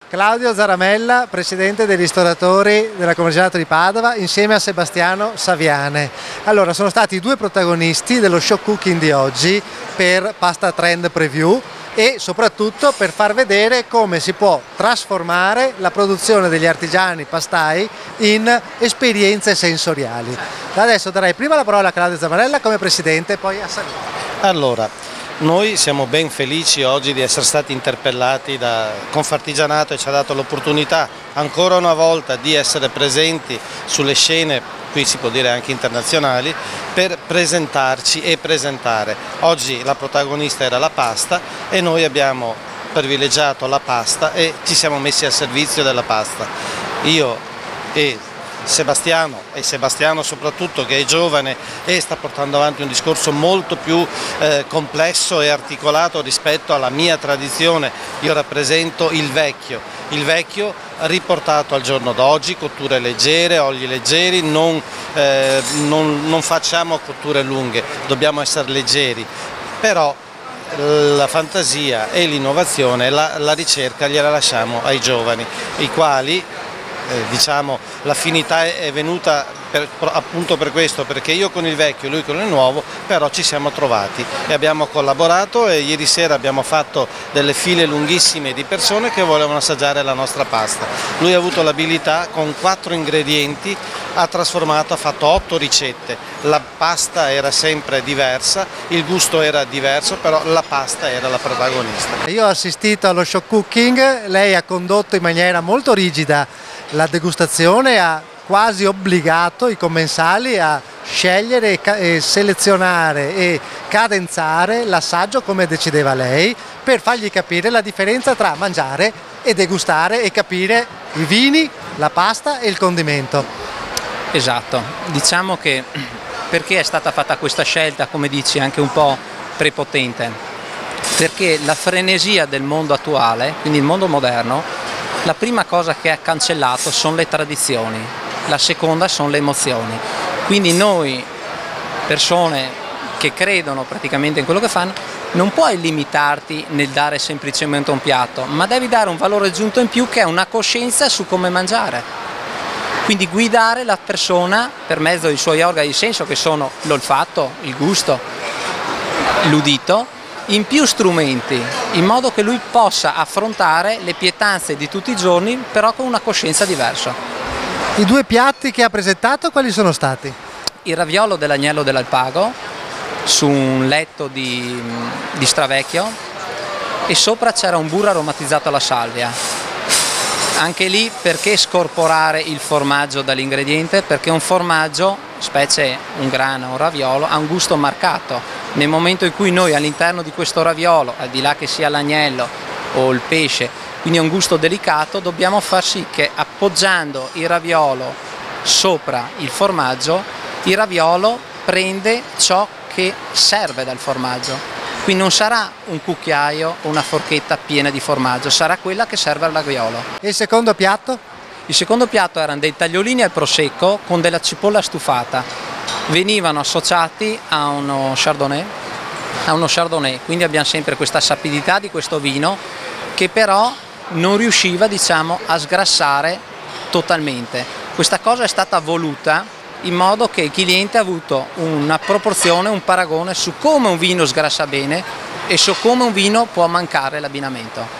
Claudio Zaramella, presidente dei ristoratori della Commercialato di Padova, insieme a Sebastiano Saviane. Allora, sono stati i due protagonisti dello show cooking di oggi per Pasta Trend Preview e soprattutto per far vedere come si può trasformare la produzione degli artigiani pastai in esperienze sensoriali. Adesso darei prima la parola a Claudio Zaramella come presidente e poi a Saviane. Allora, noi siamo ben felici oggi di essere stati interpellati da Confartigianato e ci ha dato l'opportunità ancora una volta di essere presenti sulle scene, qui si può dire anche internazionali, per presentarci e presentare. Oggi la protagonista era la pasta e noi abbiamo privilegiato la pasta e ci siamo messi al servizio della pasta. Io e Sebastiano soprattutto, che è giovane e sta portando avanti un discorso molto più complesso e articolato rispetto alla mia tradizione. Io rappresento il vecchio riportato al giorno d'oggi, cotture leggere, oli leggeri, non facciamo cotture lunghe, dobbiamo essere leggeri, però la fantasia e l'innovazione, la ricerca gliela lasciamo ai giovani, i quali diciamo l'affinità è venuta appunto per questo, perché io con il vecchio e lui con il nuovo, però ci siamo trovati e abbiamo collaborato e ieri sera abbiamo fatto delle file lunghissime di persone che volevano assaggiare la nostra pasta. Lui ha avuto l'abilità, con 4 ingredienti ha fatto 8 ricette, la pasta era sempre diversa, il gusto era diverso, però la pasta era la protagonista. Io ho assistito allo show cooking, lei ha condotto in maniera molto rigida la degustazione, ha quasi obbligato i commensali a scegliere e selezionare e cadenzare l'assaggio come decideva lei, per fargli capire la differenza tra mangiare e degustare e capire i vini, la pasta e il condimento. Esatto, diciamo che perché è stata fatta questa scelta, come dici, anche un po' prepotente? Perché la frenesia del mondo attuale, quindi il mondo moderno, la prima cosa che è cancellato sono le tradizioni, la seconda sono le emozioni. Quindi noi, persone che credono praticamente in quello che fanno, non puoi limitarti nel dare semplicemente un piatto, ma devi dare un valore aggiunto in più, che è una coscienza su come mangiare. Quindi guidare la persona per mezzo dei suoi organi di senso, che sono l'olfatto, il gusto, l'udito, in più strumenti, in modo che lui possa affrontare le pietanze di tutti i giorni, però con una coscienza diversa. I due piatti che ha presentato quali sono stati? Il raviolo dell'agnello dell'Alpago su un letto di stravecchio e sopra c'era un burro aromatizzato alla salvia. Anche lì, perché scorporare il formaggio dall'ingrediente? Perché un formaggio, specie un grana, un raviolo, ha un gusto marcato. Nel momento in cui noi all'interno di questo raviolo, al di là che sia l'agnello o il pesce, quindi ha un gusto delicato, dobbiamo far sì che, appoggiando il raviolo sopra il formaggio, il raviolo prende ciò che serve dal formaggio. Quindi non sarà un cucchiaio o una forchetta piena di formaggio, sarà quella che serve al raviolo. E il secondo piatto? Il secondo piatto erano dei tagliolini al prosecco con della cipolla stufata. Venivano associati a uno chardonnay, quindi abbiamo sempre questa sapidità di questo vino, che però non riusciva, diciamo, a sgrassare totalmente. Questa cosa è stata voluta in modo che il cliente ha avuto una proporzione, un paragone su come un vino sgrassa bene e su come un vino può mancare l'abbinamento.